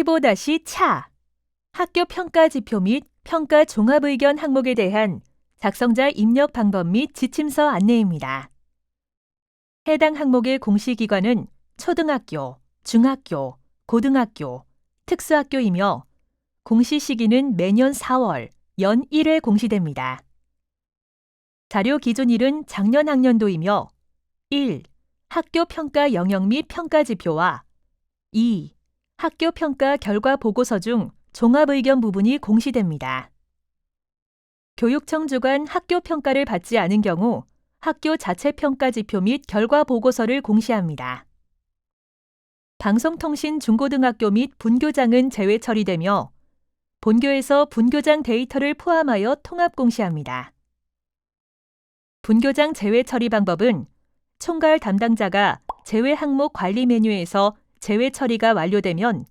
15-차 학교 평가 지표 및 평가 종합 의견 항목에 대한 작성자 입력 방법 및 지침서 안내입니다. 해당 항목의 공시기관은 초등학교, 중학교, 고등학교, 특수학교이며 공시 시기는 매년 4월, 연 1회 공시됩니다. 자료 기준일은 작년 학년도이며 1. 학교 평가 영역 및 평가 지표와 2. 학교 평가 결과 보고서 중 종합 의견 부분이 공시됩니다. 교육청 주관 학교 평가를 받지 않은 경우 학교 자체 평가 지표 및 결과 보고서를 공시합니다. 방송통신 중고등학교 및 분교장은 제외 처리되며 본교에서 분교장 데이터를 포함하여 통합 공시합니다. 분교장 제외 처리 방법은 총괄 담당자가 제외 항목 관리 메뉴에서 제외 처리가 완료되면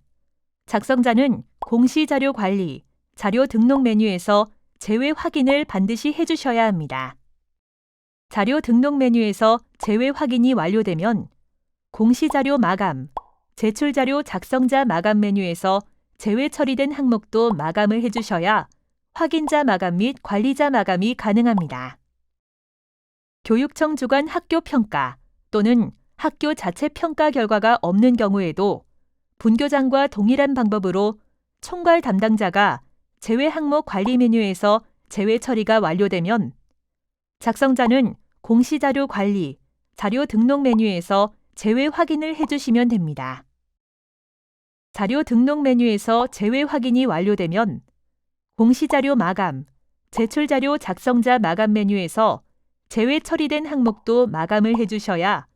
작성자는 공시 자료 관리, 자료 등록 메뉴에서 제외 확인을 반드시 해주셔야 합니다. 자료 등록 메뉴에서 제외 확인이 완료되면 공시 자료 마감, 제출 자료 작성자 마감 메뉴에서 제외 처리된 항목도 마감을 해주셔야 확인자 마감 및 관리자 마감이 가능합니다. 교육청 주관 학교 평가 또는 학교 자체 평가 결과가 없는 경우에도 분교장과 동일한 방법으로 총괄 담당자가 제외 항목 관리 메뉴에서 제외 처리가 완료되면 작성자는 공시 자료 관리, 자료 등록 메뉴에서 제외 확인을 해주시면 됩니다. 자료 등록 메뉴에서 제외 확인이 완료되면 공시 자료 마감, 제출 자료 작성자 마감 메뉴에서 제외 처리된 항목도 마감을 해주셔야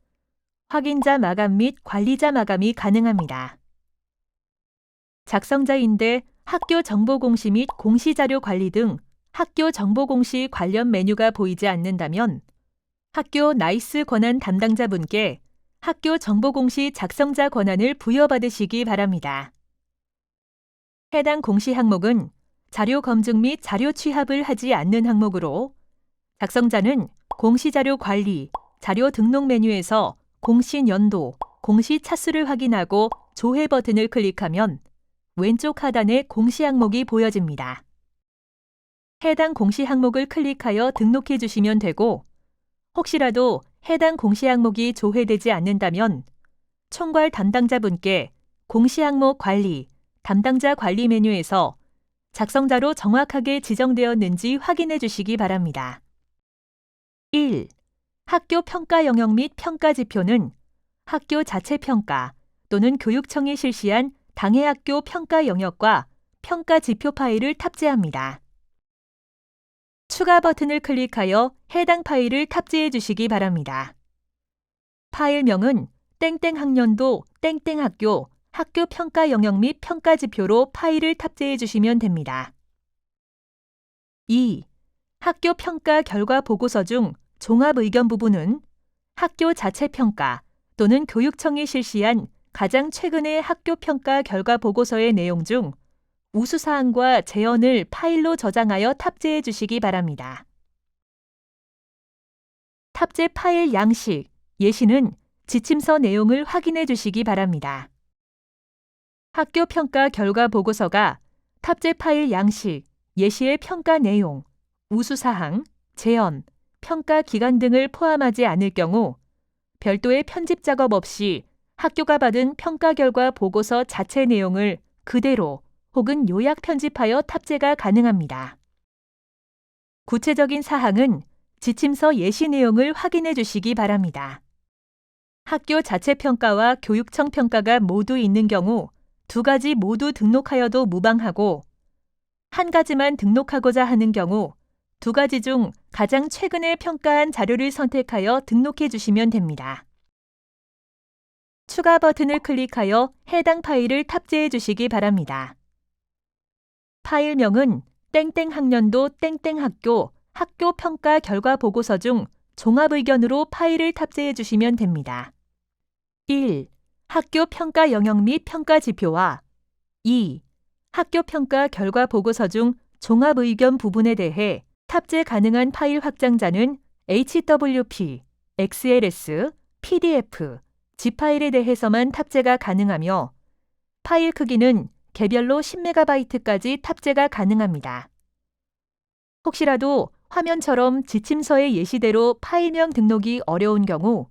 확인자 마감 및 관리자 마감이 가능합니다. 작성자인데 학교 정보 공시 및 공시 자료 관리 등 학교 정보 공시 관련 메뉴가 보이지 않는다면 학교 나이스 권한 담당자분께 학교 정보 공시 작성자 권한을 부여받으시기 바랍니다. 해당 공시 항목은 자료 검증 및 자료 취합을 하지 않는 항목으로 작성자는 공시 자료 관리, 자료 등록 메뉴에서 공시 연도, 공시 차수를 확인하고 조회 버튼을 클릭하면 왼쪽 하단에 공시 항목이 보여집니다. 해당 공시 항목을 클릭하여 등록해 주시면 되고 혹시라도 해당 공시 항목이 조회되지 않는다면 총괄 담당자분께 공시 항목 관리, 담당자 관리 메뉴에서 작성자로 정확하게 지정되었는지 확인해 주시기 바랍니다. 1. 학교 평가 영역 및 평가 지표는 학교 자체 평가 또는 교육청이 실시한 당해 학교 평가 영역과 평가 지표 파일을 탑재합니다. 추가 버튼을 클릭하여 해당 파일을 탑재해 주시기 바랍니다. 파일명은 땡땡 학년도 땡땡 학교 학교 평가 영역 및 평가 지표로 파일을 탑재해 주시면 됩니다. 2. 학교 평가 결과 보고서 중 종합 의견 부분은 학교 자체 평가 또는 교육청이 실시한 가장 최근의 학교 평가 결과 보고서의 내용 중 우수사항과 제언을 파일로 저장하여 탑재해 주시기 바랍니다. 탑재 파일 양식, 예시는 지침서 내용을 확인해 주시기 바랍니다. 학교 평가 결과 보고서가 탑재 파일 양식, 예시의 평가 내용, 우수사항, 제언, 평가 기간 등을 포함하지 않을 경우 별도의 편집 작업 없이 학교가 받은 평가 결과 보고서 자체 내용을 그대로 혹은 요약 편집하여 탑재가 가능합니다. 구체적인 사항은 지침서 예시 내용을 확인해 주시기 바랍니다. 학교 자체 평가와 교육청 평가가 모두 있는 경우 두 가지 모두 등록하여도 무방하고 한 가지만 등록하고자 하는 경우 두 가지 중 가장 최근에 평가한 자료를 선택하여 등록해 주시면 됩니다. 추가 버튼을 클릭하여 해당 파일을 탑재해 주시기 바랍니다. 파일명은 땡땡 학년도 땡땡 학교 학교 평가 결과 보고서 중 종합 의견으로 파일을 탑재해 주시면 됩니다. 1. 학교 평가 영역 및 평가 지표와 2. 학교 평가 결과 보고서 중 종합 의견 부분에 대해 탑재 가능한 파일 확장자는 HWP, XLS, PDF, zip 파일에 대해서만 탑재가 가능하며 파일 크기는 개별로 10MB까지 탑재가 가능합니다. 혹시라도 화면처럼 지침서의 예시대로 파일명 등록이 어려운 경우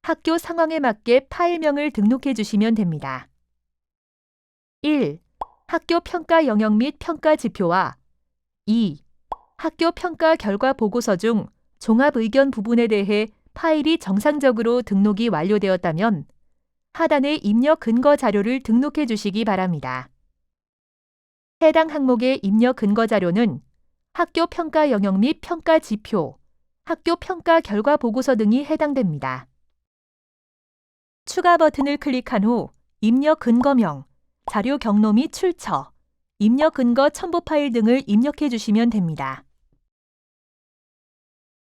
학교 상황에 맞게 파일명을 등록해 주시면 됩니다. 1. 학교 평가 영역 및 평가 지표와 2. 학교 평가 결과 보고서 중 종합 의견 부분에 대해 파일이 정상적으로 등록이 완료되었다면 하단의 입력 근거 자료를 등록해 주시기 바랍니다. 해당 항목의 입력 근거 자료는 학교 평가 영역 및 평가 지표, 학교 평가 결과 보고서 등이 해당됩니다. 추가 버튼을 클릭한 후 입력 근거명, 자료 경로 및 출처, 입력 근거 첨부 파일 등을 입력해 주시면 됩니다.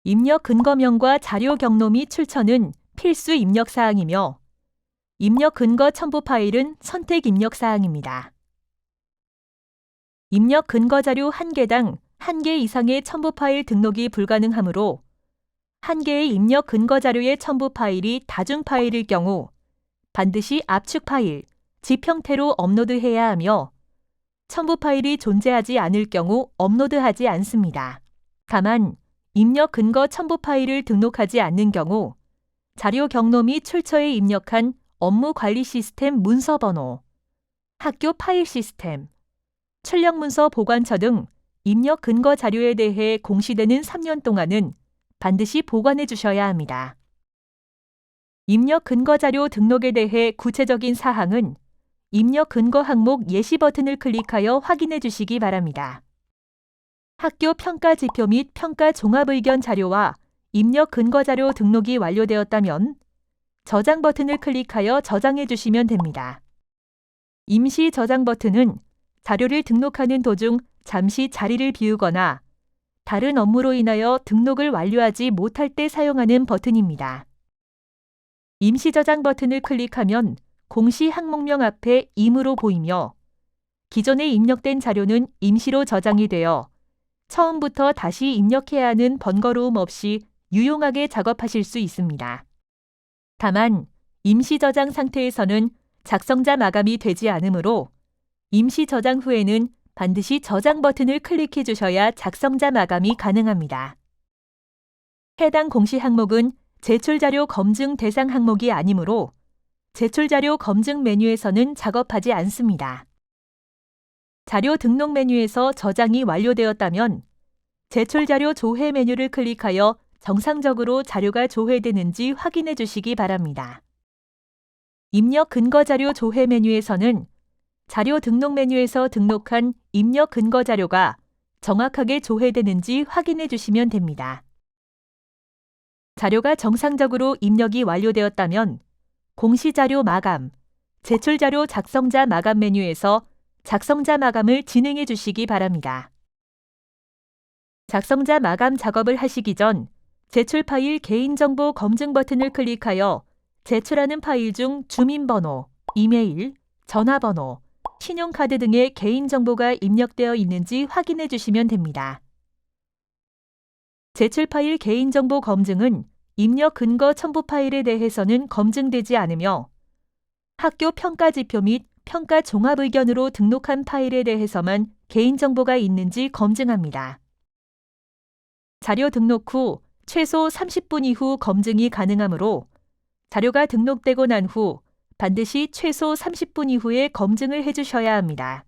입력 근거명과 자료 경로 및 출처는 필수 입력 사항이며 입력 근거 첨부 파일은 선택 입력 사항입니다. 입력 근거 자료 1개당 1개 이상의 첨부 파일 등록이 불가능하므로 1개의 입력 근거 자료의 첨부 파일이 다중 파일일 경우 반드시 압축 파일, zip 형태로 업로드해야 하며 첨부 파일이 존재하지 않을 경우 업로드하지 않습니다. 다만 입력 근거 첨부 파일을 등록하지 않는 경우 자료 경로 및 출처에 입력한 업무 관리 시스템 문서 번호, 학교 파일 시스템, 출력 문서 보관처 등 입력 근거 자료에 대해 공시되는 3년 동안은 반드시 보관해 주셔야 합니다. 입력 근거 자료 등록에 대해 구체적인 사항은 입력 근거 항목 예시 버튼을 클릭하여 확인해 주시기 바랍니다. 학교 평가 지표 및 평가 종합 의견 자료와 입력 근거 자료 등록이 완료되었다면 저장 버튼을 클릭하여 저장해 주시면 됩니다. 임시 저장 버튼은 자료를 등록하는 도중 잠시 자리를 비우거나 다른 업무로 인하여 등록을 완료하지 못할 때 사용하는 버튼입니다. 임시 저장 버튼을 클릭하면 공시 항목명 앞에 임으로 보이며 기존에 입력된 자료는 임시로 저장이 되어 처음부터 다시 입력해야 하는 번거로움 없이 유용하게 작업하실 수 있습니다. 다만 임시 저장 상태에서는 작성자 마감이 되지 않으므로 임시 저장 후에는 반드시 저장 버튼을 클릭해 주셔야 작성자 마감이 가능합니다. 해당 공시 항목은 제출자료 검증 대상 항목이 아니므로 제출자료 검증 메뉴에서는 작업하지 않습니다. 자료 등록 메뉴에서 저장이 완료되었다면 제출자료 조회 메뉴를 클릭하여 정상적으로 자료가 조회되는지 확인해 주시기 바랍니다. 입력 근거 자료 조회 메뉴에서는 자료 등록 메뉴에서 등록한 입력 근거 자료가 정확하게 조회되는지 확인해 주시면 됩니다. 자료가 정상적으로 입력이 완료되었다면 공시자료 마감, 제출자료 작성자 마감 메뉴에서 작성자 마감을 진행해 주시기 바랍니다. 작성자 마감 작업을 하시기 전 제출 파일 개인정보 검증 버튼을 클릭하여 제출하는 파일 중 주민번호, 이메일, 전화번호, 신용카드 등의 개인정보가 입력되어 있는지 확인해 주시면 됩니다. 제출 파일 개인정보 검증은 입력 근거 첨부 파일에 대해서는 검증되지 않으며 학교 평가 지표 및 평가 종합 의견으로 등록한 파일에 대해서만 개인정보가 있는지 검증합니다. 자료 등록 후 최소 30분 이후 검증이 가능하므로 자료가 등록되고 난 후 반드시 최소 30분 이후에 검증을 해주셔야 합니다.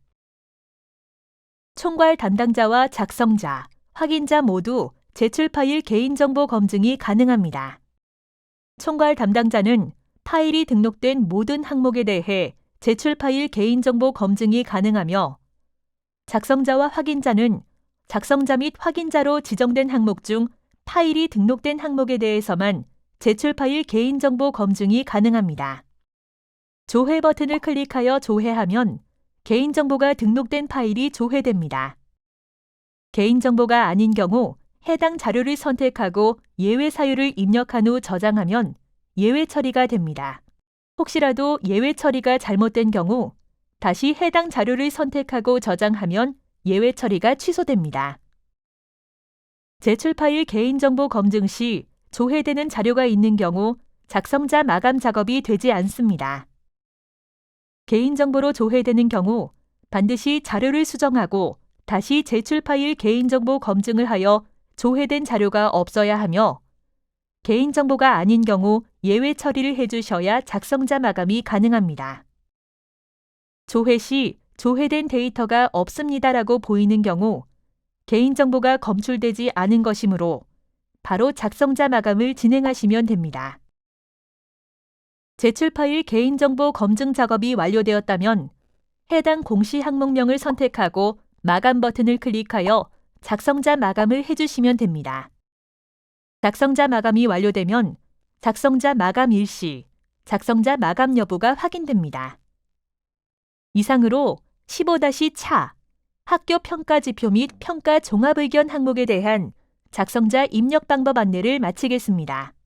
총괄 담당자와 작성자, 확인자 모두 제출 파일 개인정보 검증이 가능합니다. 총괄 담당자는 파일이 등록된 모든 항목에 대해 제출 파일 개인정보 검증이 가능하며 작성자와 확인자는 작성자 및 확인자로 지정된 항목 중 파일이 등록된 항목에 대해서만 제출 파일 개인정보 검증이 가능합니다. 조회 버튼을 클릭하여 조회하면 개인정보가 등록된 파일이 조회됩니다. 개인정보가 아닌 경우 해당 자료를 선택하고 예외 사유를 입력한 후 저장하면 예외 처리가 됩니다. 혹시라도 예외 처리가 잘못된 경우 다시 해당 자료를 선택하고 저장하면 예외 처리가 취소됩니다. 제출 파일 개인정보 검증 시 조회되는 자료가 있는 경우 작성자 마감 작업이 되지 않습니다. 개인정보로 조회되는 경우 반드시 자료를 수정하고 다시 제출 파일 개인정보 검증을 하여 조회된 자료가 없어야 하며 개인정보가 아닌 경우 예외 처리를 해주셔야 작성자 마감이 가능합니다. 조회 시 조회된 데이터가 없습니다라고 보이는 경우 개인정보가 검출되지 않은 것이므로 바로 작성자 마감을 진행하시면 됩니다. 제출 파일 개인정보 검증 작업이 완료되었다면 해당 공시 항목명을 선택하고 마감 버튼을 클릭하여 작성자 마감을 해주시면 됩니다. 작성자 마감이 완료되면 작성자 마감 일시, 작성자 마감 여부가 확인됩니다. 이상으로 15-차 학교 평가 지표 및 평가 종합 의견 항목에 대한 작성자 입력 방법 안내를 마치겠습니다.